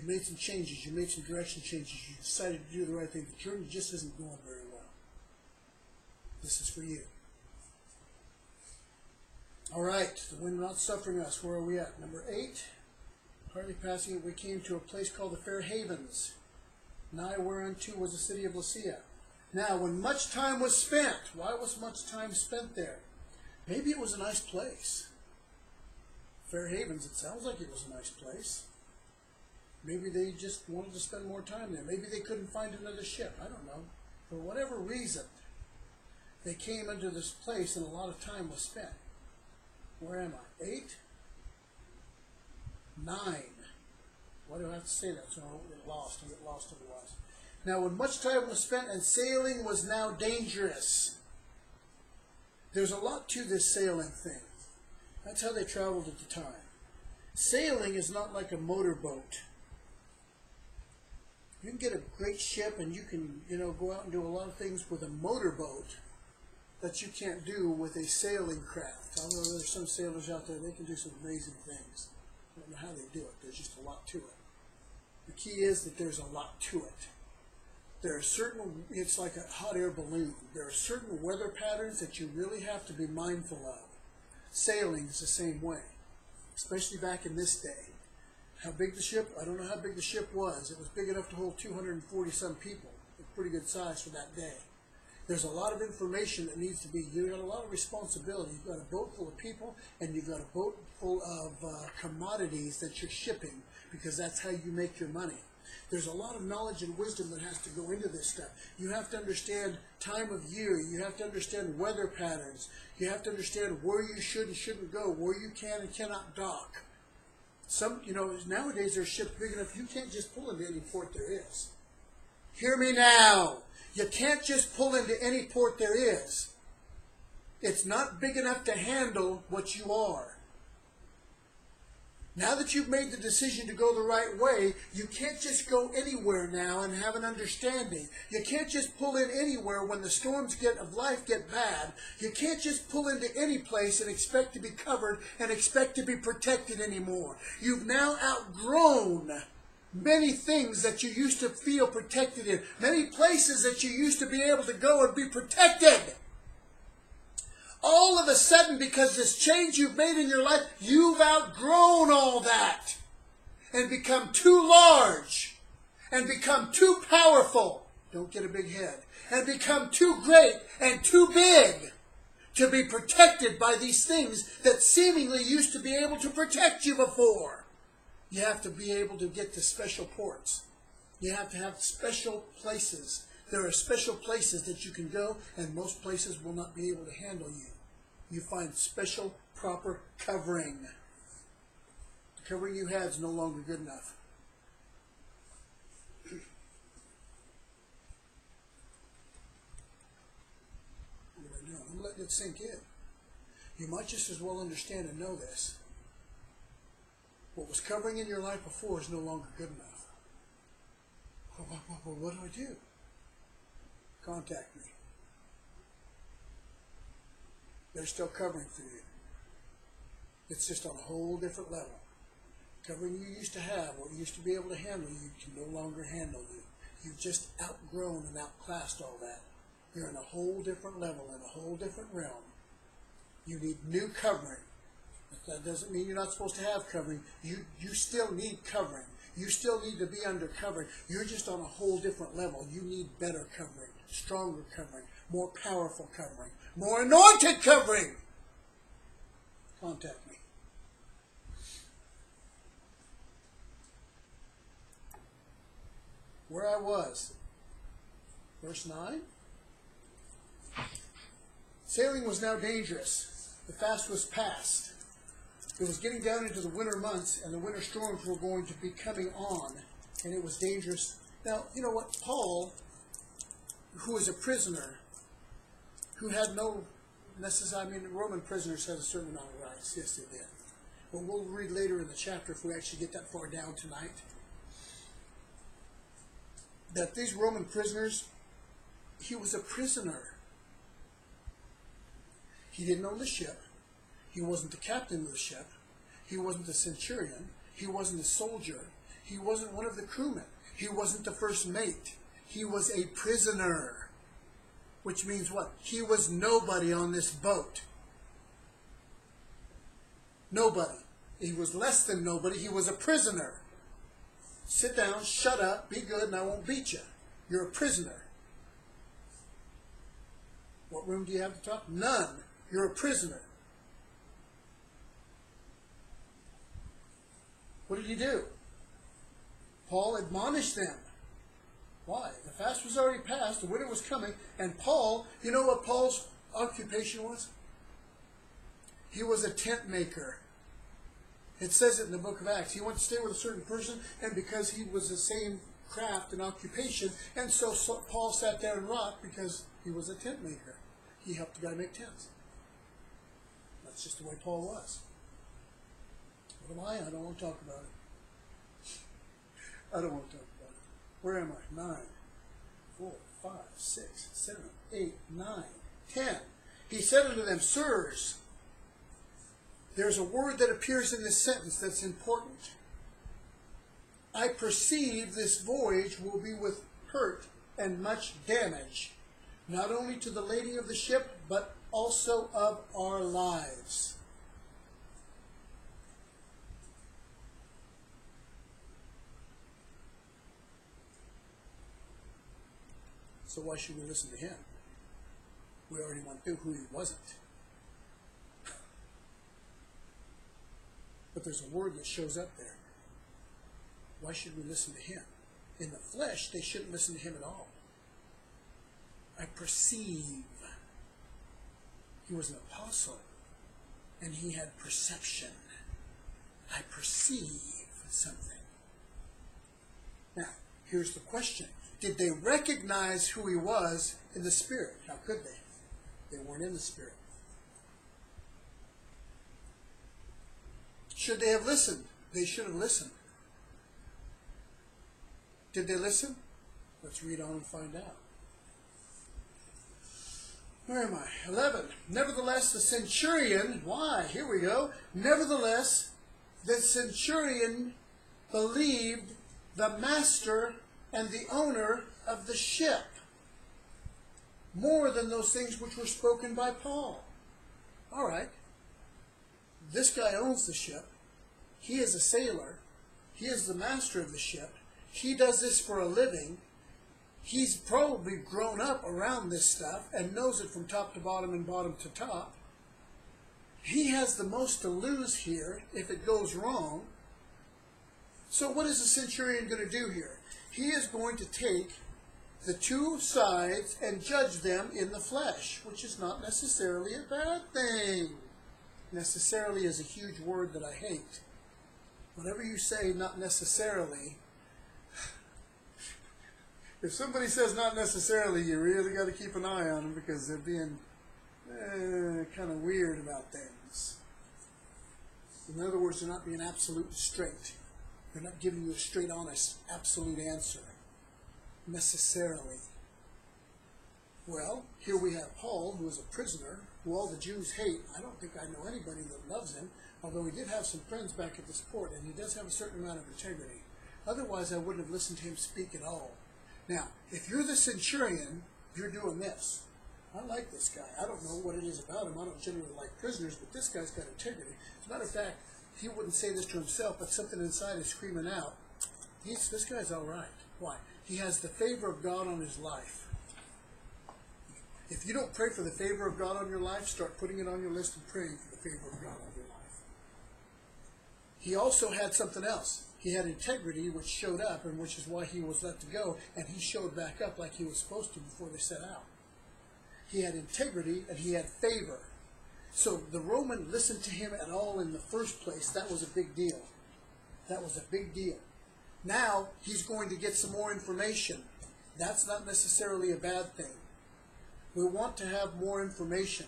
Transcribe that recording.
made some changes, you made some direction changes, you decided to do the right thing. The journey just isn't going very well. This is for you. All right, the wind not suffering us. Where are we at? Number 8. Hardly passing it, we came to a place called the Fair Havens, nigh whereunto was the city of Lasea. Now, when much time was spent, why was much time spent there? Maybe it was a nice place. Fair Havens, it sounds like it was a nice place. Maybe they just wanted to spend more time there. Maybe they couldn't find another ship. I don't know. For whatever reason, they came into this place and a lot of time was spent. Where am I? 8? 9. Why do I have to say that? So I don't get lost. I get lost otherwise. Now, when much time was spent and sailing was now dangerous. There's a lot to this sailing thing. That's how they traveled at the time. Sailing is not like a motorboat. You can get a great ship and you can, go out and do a lot of things with a motorboat that you can't do with a sailing craft. Although there's some sailors out there, they can do some amazing things. I don't know how they do it. There's just a lot to it. The key is that there's a lot to it. There are certain, it's like a hot air balloon. There are certain weather patterns that you really have to be mindful of. Sailing is the same way, especially back in this day. How big the ship? I don't know how big the ship was. It was big enough to hold 240-some people. A pretty good size for that day. There's a lot of information that needs to be, you've got a lot of responsibility. You've got a boat full of people and you've got a boat full of commodities that you're shipping because that's how you make your money. There's a lot of knowledge and wisdom that has to go into this stuff. You have to understand time of year. You have to understand weather patterns. You have to understand where you should and shouldn't go, where you can and cannot dock. Nowadays there's ships big enough you can't just pull into any port there is. Hear me now. You can't just pull into any port there is. It's not big enough to handle what you are. Now that you've made the decision to go the right way, you can't just go anywhere now and have an understanding. You can't just pull in anywhere when the storms of life get bad. You can't just pull into any place and expect to be covered and expect to be protected anymore. You've now outgrown many things that you used to feel protected in. Many places that you used to be able to go and be protected. All of a sudden, because this change you've made in your life, you've outgrown all that and become too large and become too powerful. Don't get a big head. And become too great and too big to be protected by these things that seemingly used to be able to protect you before. You have to be able to get to special ports. You have to have special places. There are special places that you can go, and most places will not be able to handle you. You find special, proper covering. The covering you had is no longer good enough. What am I doing? I'm letting it sink in. You might just as well understand and know this. What was covering in your life before is no longer good enough. What do I do? Contact me. There's still covering for you. It's just on a whole different level. Covering you used to have, what you used to be able to handle, you can no longer handle you. You've just outgrown and outclassed all that. You're in a whole different level, in a whole different realm. You need new covering. That doesn't mean you're not supposed to have covering. You still need covering. You still need to be under covering. You're just on a whole different level. You need better covering, stronger covering, more powerful covering, more anointed covering. Contact me. Where I was. Verse 9. Sailing was now dangerous. The fast was past. It was getting down into the winter months, and the winter storms were going to be coming on, and it was dangerous. Now, you know what? Paul, who was a prisoner, who had no necessary, Roman prisoners had a certain amount of rights. Yes, they did. But we'll read later in the chapter, if we actually get that far down tonight, that these Roman prisoners, he was a prisoner. He didn't own the ship. He wasn't the captain of the ship. He wasn't the centurion. He wasn't a soldier. He wasn't one of the crewmen. He wasn't the first mate. He was a prisoner. Which means what? He was nobody on this boat. Nobody. He was less than nobody. He was a prisoner. Sit down, shut up, be good, and I won't beat you. You're a prisoner. What room do you have to talk? None. You're a prisoner. What did he do? Paul admonished them. Why? The fast was already past, the winter was coming, and Paul, you know what Paul's occupation was? He was a tent maker. It says it in the book of Acts. He went to stay with a certain person, and because he was the same craft and occupation, and so Paul sat there and rocked because he was a tent maker. He helped the guy make tents. That's just the way Paul was. What am I? I don't want to talk about it. I don't want to talk about it. Where am I? 9, 4, 5, 6, 7, 8, 9, 10. He said unto them, Sirs, there's a word that appears in this sentence that's important. I perceive this voyage will be with hurt and much damage, not only to the lady of the ship, but also of our lives. So why should we listen to him? We already went through who he wasn't. But there's a word that shows up there. Why should we listen to him? In the flesh, they shouldn't listen to him at all. I perceive. He was an apostle, and he had perception. I perceive something. Now, here's the question. Did they recognize who he was in the Spirit? How could they? They weren't in the Spirit. Should they have listened? They should have listened. Did they listen? Let's read on and find out. Where am I? 11. Nevertheless, the centurion, why? Here we go. Nevertheless, the centurion believed the master and the owner of the ship more than those things which were spoken by Paul. All right. This guy owns the ship. He is a sailor. He is the master of the ship. He does this for a living. He's probably grown up around this stuff and knows it from top to bottom and bottom to top. He has the most to lose here if it goes wrong. So what is the centurion going to do here? He is going to take the two sides and judge them in the flesh, which is not necessarily a bad thing. Necessarily is a huge word that I hate. Whenever you say not necessarily, if somebody says not necessarily, you really got to keep an eye on them because they're being kind of weird about things. In other words, they're not being absolute straight. They're not giving you a straight, honest, absolute answer. Necessarily. Well, here we have Paul, who is a prisoner, who all the Jews hate. I don't think I know anybody that loves him, although he did have some friends back at this port, and he does have a certain amount of integrity. Otherwise, I wouldn't have listened to him speak at all. Now, if you're the centurion, you're doing this. I like this guy. I don't know what it is about him. I don't generally like prisoners, but this guy's got integrity. As a matter of fact, he wouldn't say this to himself, but something inside is screaming out. This guy's all right. Why? He has the favor of God on his life. If you don't pray for the favor of God on your life, start putting it on your list and praying for the favor of God on your life. He also had something else. He had integrity, which showed up, and which is why he was let to go, and he showed back up like he was supposed to before they set out. He had integrity, and he had favor. So the Roman listened to him at all in the first place. That was a big deal. That was a big deal. Now he's going to get some more information. That's not necessarily a bad thing. We want to have more information.